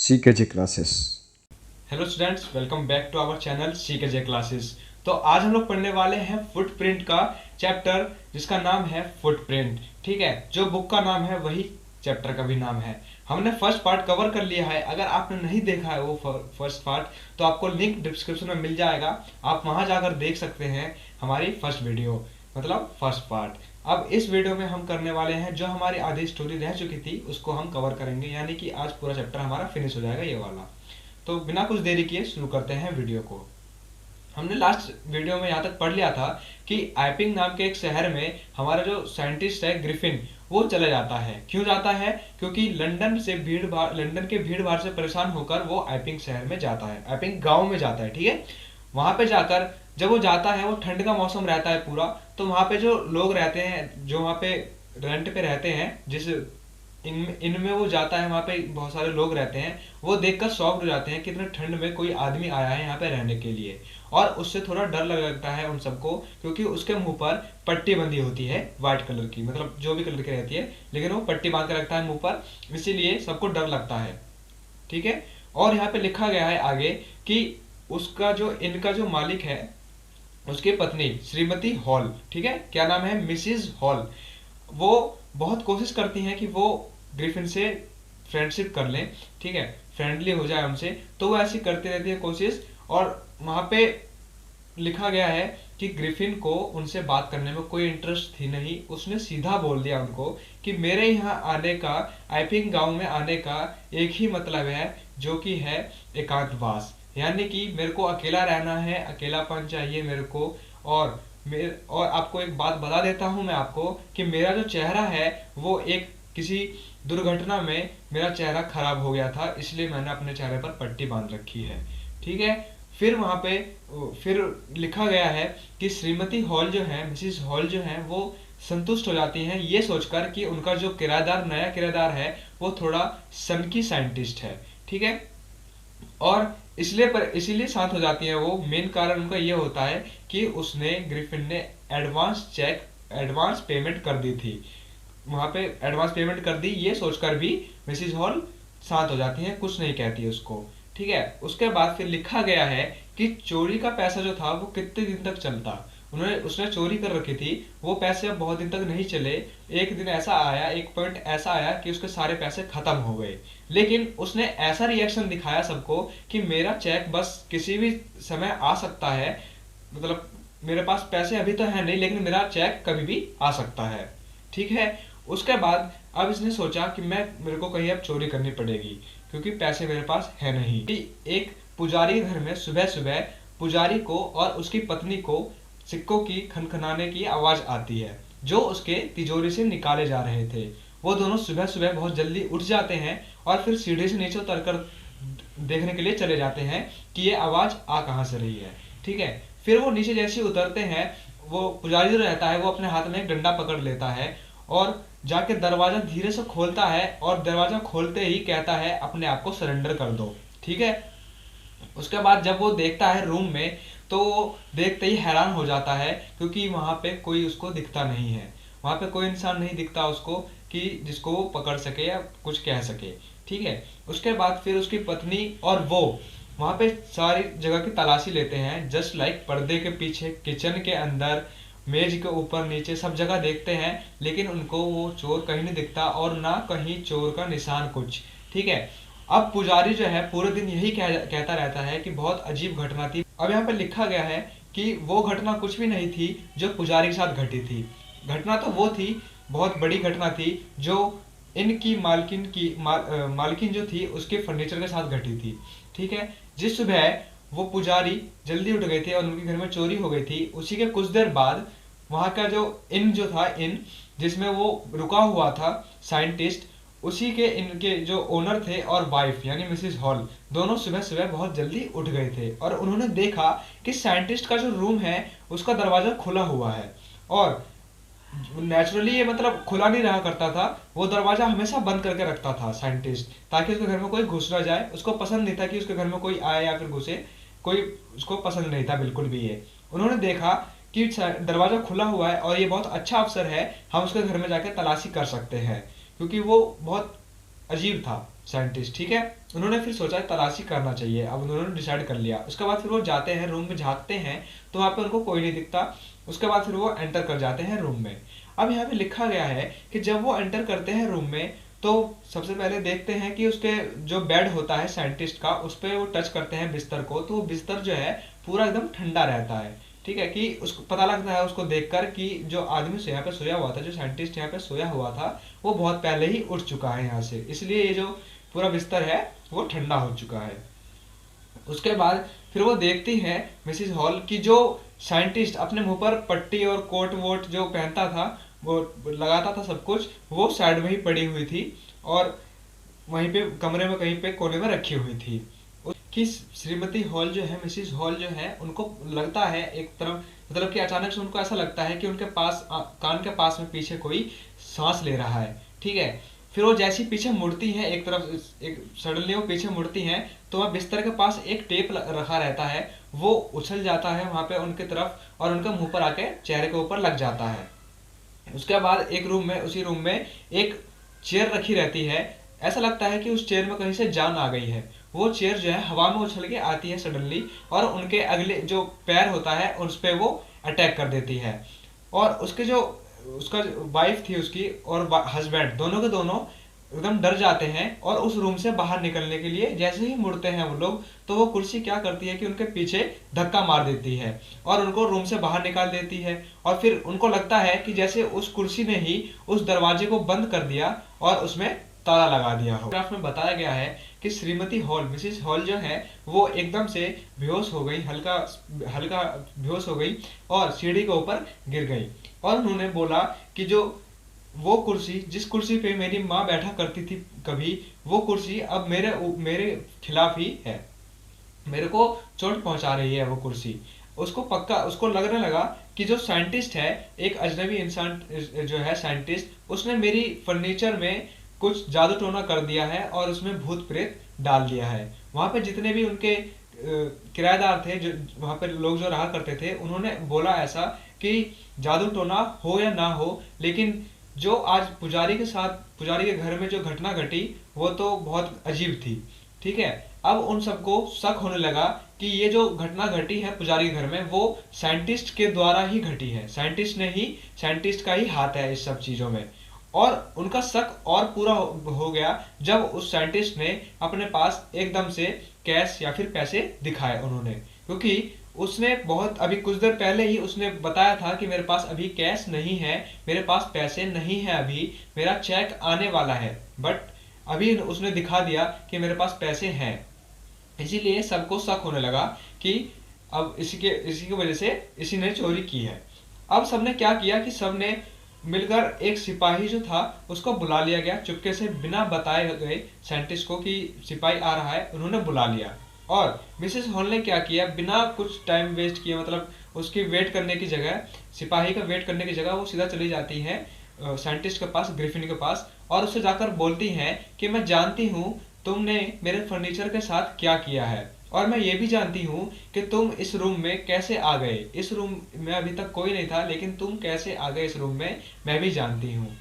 CKJ classes. Hello students, welcome back to our channel CKJ classes. तो आज हम लोग पढ़ने वाले हैं फुटप्रिंट का चैप्टर जिसका नाम है फुटप्रिंट। ठीक है, जो बुक का नाम है वही चैप्टर का भी नाम है। हमने फर्स्ट पार्ट कवर कर लिया है। अगर आपने नहीं देखा है वो फर्स्ट पार्ट, तो आपको लिंक डिस्क्रिप्शन में मिल जाएगा, आप वहां जाकर देख सकते हैं हमारी फर्स्ट वीडियो, मतलब फर्स्ट पार्ट। अब इस वीडियो में हम करने वाले हैं जो हमारी आधी स्टोरी रह चुकी थी उसको हम कवर करेंगे, यानी कि आज पूरा चैप्टर हमारा फिनिश हो जाएगा ये वाला। तो बिना कुछ देरी किए शुरू करते हैं वीडियो को। हमने लास्ट वीडियो में यहाँ तक पढ़ लिया था कि आइपिंग नाम के एक शहर में हमारा जो साइंटिस्ट है ग्रिफिन, वो चला जाता है। क्यों जाता है? क्योंकि लंदन के भीड़ भाड़ से परेशान होकर वो आइपिंग शहर में जाता है, आइपिंग गांव में जाता है। ठीक है, वहां पे जाकर जब वो जाता है, वो ठंड का मौसम रहता है पूरा, तो वहां पे जो लोग रहते हैं, जो वहां पे रेंट पे रहते हैं, जिस इनमें वो जाता है, वहाँ पे बहुत सारे लोग रहते हैं, वो देखकर शॉक्ड हो जाते हैं कि इतने ठंड में कोई आदमी आया है यहाँ पे रहने के लिए। और उससे थोड़ा डर लगता है उन सबको, क्योंकि उसके मुंह पर पट्टी बंधी होती है व्हाइट कलर की, मतलब जो भी कलर की रहती है, लेकिन वो पट्टी बांध के रखता है मुंह पर, इसीलिए सबको डर लगता है। ठीक है, और यहाँ पे लिखा गया है आगे कि उसका जो इनका जो मालिक है, उसकी पत्नी श्रीमती हॉल, ठीक है, क्या नाम है, मिसिज हॉल, वो बहुत कोशिश करती हैं कि वो ग्रिफिन से फ्रेंडशिप कर लें, ठीक है, फ्रेंडली हो जाए उनसे। तो वो ऐसी करती रहती है कोशिश, और वहां पे लिखा गया है कि ग्रिफिन को उनसे बात करने में कोई इंटरेस्ट थी नहीं। उसने सीधा बोल दिया उनको कि मेरे यहाँ आने का, आइपिंग गांव में आने का एक ही मतलब है, जो कि है एकांतवास, यानी कि मेरे को अकेला रहना है, अकेलापन चाहिए मेरे को। और आपको एक बात बता देता हूँ मैं आपको कि मेरा जो चेहरा है वो एक किसी दुर्घटना में मेरा चेहरा खराब हो गया था, इसलिए मैंने अपने चेहरे पर पट्टी बांध रखी है। ठीक है, फिर वहां पे फिर लिखा गया है कि श्रीमती हॉल जो है, मिसिस हॉल जो है, वो संतुष्ट हो जाती हैं ये सोचकर कि उनका जो किराएदार, नया किराएदार है, वो थोड़ा सनकी साइंटिस्ट है। ठीक है, और इसीलिए शांत हो जाती है वो। मेन कारण उनका ये होता है कि उसने, ग्रिफिन ने एडवांस पेमेंट कर दी थी, वहां पे एडवांस पेमेंट कर दी, ये सोचकर भी मिसिज हॉल शांत हो जाती है, कुछ नहीं कहती उसको। ठीक है, उसके बाद फिर लिखा गया है कि चोरी का पैसा जो था वो कितने दिन तक चलता। उसने चोरी कर रखी थी, वो पैसे अब बहुत दिन तक नहीं चले। एक दिन ऐसा आया, एक पॉइंट ऐसा आया कि उसके सारे पैसे खत्म हो गए, लेकिन उसने ऐसा रिएक्शन दिखाया सबको कि मेरा चेक बस किसी भी समय आ सकता है, मतलब मेरे पास पैसे अभी तो है नहीं, लेकिन मेरा चेक कभी भी आ सकता है। ठीक है, उसके बाद अब इसने सोचा कि मेरे को कहीं अब चोरी करनी पड़ेगी, क्योंकि पैसे मेरे पास है नहीं। एक पुजारी के घर में सुबह सुबह पुजारी को और उसकी पत्नी को सिक्कों की खनखनाने की आवाज आती है, जो उसके तिजोरी से निकाले जा रहे थे। वो दोनों सुबह सुबह बहुत जल्दी उठ जाते हैं और फिर सीढ़ी से नीचे उतरकर देखने के लिए चले जाते हैं कि ये आवाज आ कहाँ से रही है। ठीक है, फिर वो नीचे जैसे उतरते हैं, वो पुजारी जो रहता है वो अपने हाथ में एक डंडा पकड़ लेता है और जाके दरवाजा धीरे से खोलता है, और दरवाजा खोलते ही कहता है अपने आप को सरेंडर कर दो। ठीक है, उसके बाद जब वो देखता है रूम में, तो वो देखते ही हैरान हो जाता है, क्योंकि वहां पे कोई उसको दिखता नहीं है, वहां पे कोई इंसान नहीं दिखता उसको कि जिसको वो पकड़ सके या कुछ कह सके। ठीक है, उसके बाद फिर उसकी पत्नी और वो वहां पे सारी जगह की तलाशी लेते हैं, जस्ट लाइक पर्दे के पीछे, किचन के अंदर, मेज के ऊपर नीचे, सब जगह देखते हैं, लेकिन उनको वो चोर कहीं नहीं दिखता, और ना कहीं चोर का निशान कुछ। ठीक है, अब पुजारी जो है पूरे दिन यही कहता रहता है कि बहुत अजीब घटना थी। अब यहाँ पे लिखा गया है कि वो घटना कुछ भी नहीं थी जो पुजारी के साथ घटी थी। घटना तो वो थी, बहुत बड़ी घटना थी, जो इनकी मालकिन जो थी उसके फर्नीचर के साथ घटी थी। ठीक है, जिस सुबह वो पुजारी जल्दी उठ गए थे और उनके घर में चोरी हो गई थी, उसी के कुछ देर बाद वहां का जो इन जो था, इन जिसमें वो रुका हुआ था साइंटिस्ट, उसी के इनके जो ओनर थे और वाइफ यानी मिसिस हॉल, दोनों सुबह सुबह बहुत जल्दी उठ गए थे, और उन्होंने देखा कि साइंटिस्ट का जो रूम है उसका दरवाजा खुला हुआ है। और नेचुरली ये मतलब खुला नहीं रहा करता था, वो दरवाजा हमेशा बंद करके रखता था साइंटिस्ट, ताकि उसके घर में कोई घुस ना जाए। उसको पसंद नहीं था कि उसके घर में कोई आए या फिर घुसे, कोई उसको पसंद नहीं था बिल्कुल भी ये। उन्होंने देखा कि दरवाजा खुला हुआ है और ये बहुत अच्छा अवसर है, हम उसके घर में जाके तलाशी कर सकते हैं, क्योंकि वो बहुत अजीब था साइंटिस्ट, ठीक है। उन्होंने फिर सोचा तलाशी करना चाहिए, अब उन्होंने डिसाइड कर लिया। उसके बाद फिर वो जाते हैं रूम में, झांकते हैं तो वहाँ पे उनको कोई नहीं दिखता। उसके बाद फिर वो एंटर कर जाते हैं रूम में। अब यहाँ पे लिखा गया है कि जब वो एंटर करते हैं रूम में तो सबसे पहले देखते हैं कि उसके जो बेड होता है साइंटिस्ट का, उस पर वो टच करते हैं बिस्तर को, तो वो बिस्तर जो है पूरा एकदम ठंडा रहता है, ठीक है। कि उसको पता लगता है उसको देखकर कि जो आदमी से यहाँ पे सोया हुआ था, जो साइंटिस्ट यहाँ पे सोया हुआ था, वो बहुत पहले ही उठ चुका है यहाँ से, इसलिए ये जो पूरा बिस्तर है वो ठंडा हो चुका है। उसके बाद फिर वो देखती है मिसिज हॉल की जो साइंटिस्ट अपने मुंह पर पट्टी और कोट वोट जो पहनता था, वो लगाता था सब कुछ, वो साइड में ही पड़ी हुई थी और वहीं पे कमरे में कहीं पे कोने में रखी हुई थी। कि श्रीमती हॉल जो है, मिसिज हॉल जो है, उनको लगता है एक तरफ, मतलब कि अचानक से उनको ऐसा लगता है कि उनके पास कान के पास में पीछे कोई सांस ले रहा है, ठीक है। फिर वो जैसी पीछे मुड़ती है एक तरफ, एक सडनली वो पीछे मुड़ती हैं तो वह बिस्तर के पास एक टेप रखा रहता है, वो उछल जाता है वहां पे उनकी तरफ और उनके मुंह पर आके चेहरे के ऊपर लग जाता है। उसके बाद एक रूम में, उसी रूम में एक चेयर रखी रहती है। ऐसा लगता है कि उस चेयर में कहीं से जान आ गई है। वो चेयर जो है हवा में उछल के आती है सडनली और उनके अगले जो पैर होता है उस पर वो अटैक कर देती है। और उसके जो उसका वाइफ थी उसकी और हस्बैंड, दोनों के दोनों एकदम डर जाते हैं और उस रूम से बाहर निकलने के लिए जैसे ही मुड़ते हैं वो लोग, तो वो कुर्सी क्या करती है कि उनके पीछे धक्का मार देती है और उनको रूम से बाहर निकाल देती है। और फिर उनको लगता है कि जैसे उस कुर्सी ने ही उस दरवाजे को बंद कर दिया और उसमें ताला लगा दिया हो। ग्राफ में बताया गया है कि श्रीमती हॉल, मिसिस हॉल जो है वो एकदम से बेहोश हो गई, हल्का हल्का बेहोश हो गई और सीढ़ी के ऊपर गिर गई। और उन्होंने बोला कि जो वो कुर्सी, जिस कुर्सी पे मेरी माँ बैठा करती थी कभी, वो कुर्सी अब मेरे खिलाफ ही है, मेरे को चोट पहुंचा रही है वो कुर्सी। उसको पक्का उसको लगने लगा कि जो साइंटिस्ट है, एक अजनबी इंसान जो है साइंटिस्ट, उसने मेरी फर्नीचर में कुछ जादू टोना कर दिया है और उसमें भूत प्रेत डाल दिया है। वहां पे जितने भी उनके किराएदार थे, जो वहां पे लोग जो रहा करते थे, उन्होंने बोला ऐसा कि जादू टोना हो या ना हो, लेकिन जो आज पुजारी के साथ, पुजारी के घर में जो घटना घटी वो तो बहुत अजीब थी, ठीक है। अब उन सबको शक होने लगा कि ये जो घटना घटी है पुजारी के घर में वो साइंटिस्ट के द्वारा ही घटी है, साइंटिस्ट का ही हाथ है इस सब चीजों में। और उनका शक और पूरा हो गया जब उस साइंटिस्ट ने अपने पास एकदम से कैश या फिर पैसे दिखाए उन्होंने, क्योंकि उसने बहुत अभी कुछ देर पहले ही उसने बताया था कि मेरे पास अभी कैश नहीं है, मेरे पास पैसे नहीं है, अभी मेरा चेक आने वाला है, बट अभी उसने दिखा दिया कि मेरे पास पैसे हैं। इसीलिए सबको शक होने लगा कि अब इसी की वजह से इसी ने चोरी की है। अब सबने क्या किया कि सबने मिलकर एक सिपाही जो था उसको बुला लिया गया चुपके से, बिना बताए गए साइंटिस्ट को कि सिपाही आ रहा है, उन्होंने बुला लिया। और मिसेस हॉल ने क्या किया, बिना कुछ टाइम वेस्ट किए, मतलब उसकी वेट करने की जगह, सिपाही का वेट करने की जगह वो सीधा चली जाती है साइंटिस्ट के पास, ग्रिफिन के पास, और उससे जाकर बोलती हैं कि मैं जानती हूँ तुमने मेरे फर्नीचर के साथ क्या किया है, और मैं ये भी जानती हूँ कि तुम इस रूम में कैसे आ गए। इस रूम में अभी तक कोई नहीं था, लेकिन तुम कैसे आ गए इस रूम में मैं भी जानती हूँ,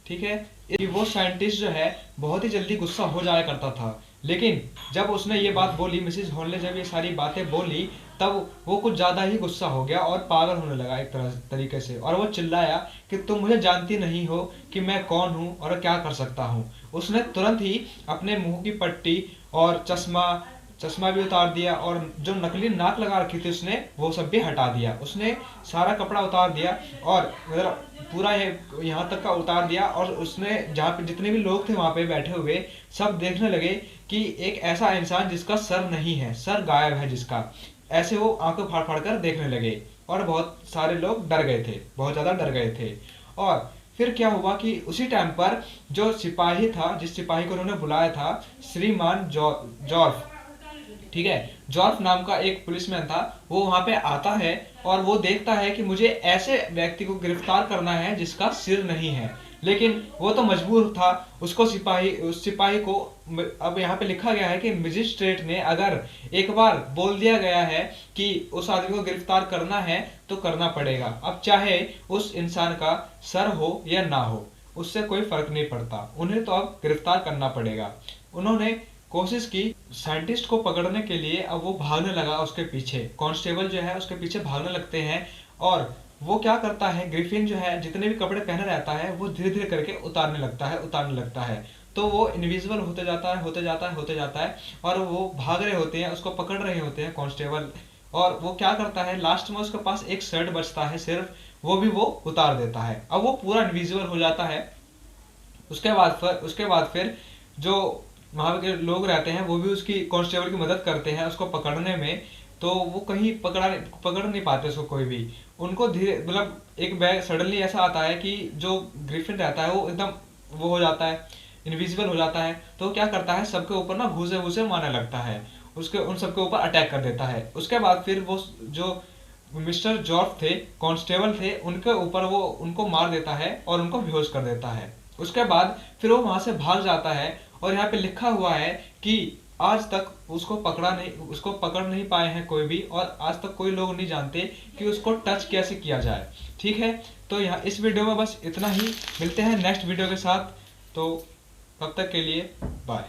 ठीक है। वो साइंटिस्ट जो है बहुत ही जल्दी गुस्सा हो जाया करता था, लेकिन जब उसने ये बात बोली, मिसेस हॉल ने जब ये सारी बातें बोली, तब वो कुछ ज्यादा ही गुस्सा हो गया और पागल होने लगा एक तरीके से, और वो चिल्लाया कि तुम मुझे जानती नहीं हो कि मैं कौन हूँ और क्या कर सकता हूँ। उसने तुरंत ही अपने मुंह की पट्टी और चश्मा भी उतार दिया और जो नकली नाक लगा रखी थी उसने वो सब भी हटा दिया। उसने सारा कपड़ा उतार दिया और मतलब पूरा यहाँ तक का उतार दिया, और उसने जहाँ पे जितने भी लोग थे वहां पे बैठे हुए सब देखने लगे कि एक ऐसा इंसान जिसका सर नहीं है, सर गायब है जिसका, ऐसे वो आंखें फाड़ फाड़ कर देखने लगे। और बहुत सारे लोग डर गए थे, बहुत ज्यादा डर गए थे। और फिर क्या हुआ कि उसी टाइम पर जो सिपाही था, जिस सिपाही को उन्होंने बुलाया था, श्रीमान जॉर्फ, ठीक है, जॉर्फ नाम का एक पुलिसमैन था, वो वहां पे आता है और वो देखता है कि मुझे ऐसे व्यक्ति को गिरफ्तार करना है जिसका सिर नहीं है, लेकिन वो तो मजबूर था। उस सिपाही को, अब यहाँ पे लिखा गया है कि मजिस्ट्रेट ने अगर एक बार बोल दिया गया है कि उस आदमी को गिरफ्तार करना है तो करना पड़ेगा, अब चाहे उस इंसान का सर हो या ना हो, उससे कोई फर्क नहीं पड़ता, उन्हें तो अब गिरफ्तार करना पड़ेगा। उन्होंने कोशिश की साइंटिस्ट को पकड़ने के लिए। अब वो भागने लगा उसके पीछे, कांस्टेबल जो है उसके पीछे भागने लगते हैं। और वो क्या करता है, ग्रिफिन जो है जितने भी कपड़े पहने रहता है वो धीरे धीरे करके उतारने लगता है। तो वो इनविजिबल होते जाता है, होते जाता है, होते जाता है। और वो भाग रहे होते हैं, उसको पकड़ रहे होते हैं कांस्टेबल। और वो क्या करता है, लास्ट में उसके पास एक शर्ट बचता है सिर्फ, वो भी वो उतार देता है। अब वो पूरा इनविजिबल हो जाता है। उसके बाद फिर जो वहां के लोग रहते हैं वो भी उसकी कांस्टेबल की मदद करते हैं उसको पकड़ने में। तो वो कहीं पकड़ नहीं पाते उसको कोई भी। उनको धीरे मतलब एक बैग सडनली ऐसा आता है कि जो ग्रिफिन रहता है वो एकदम वो हो जाता है, इनविजिबल हो जाता है। तो क्या करता है, सबके ऊपर ना घूसे घूसे मारने लगता है, उसके उन सबके ऊपर अटैक कर देता है। उसके बाद फिर वो जो मिस्टर जॉर्फ थे, कांस्टेबल थे, उनके ऊपर वो उनको मार देता है और उनको बेहोश कर देता है। उसके बाद फिर वो वहां से भाग जाता है। और यहाँ पे लिखा हुआ है कि आज तक उसको पकड़ नहीं पाए हैं कोई भी, और आज तक कोई लोग नहीं जानते कि उसको टच कैसे किया जाए। ठीक है, तो यहाँ इस वीडियो में बस इतना ही। मिलते हैं नेक्स्ट वीडियो के साथ। तो तब तक के लिए बाय।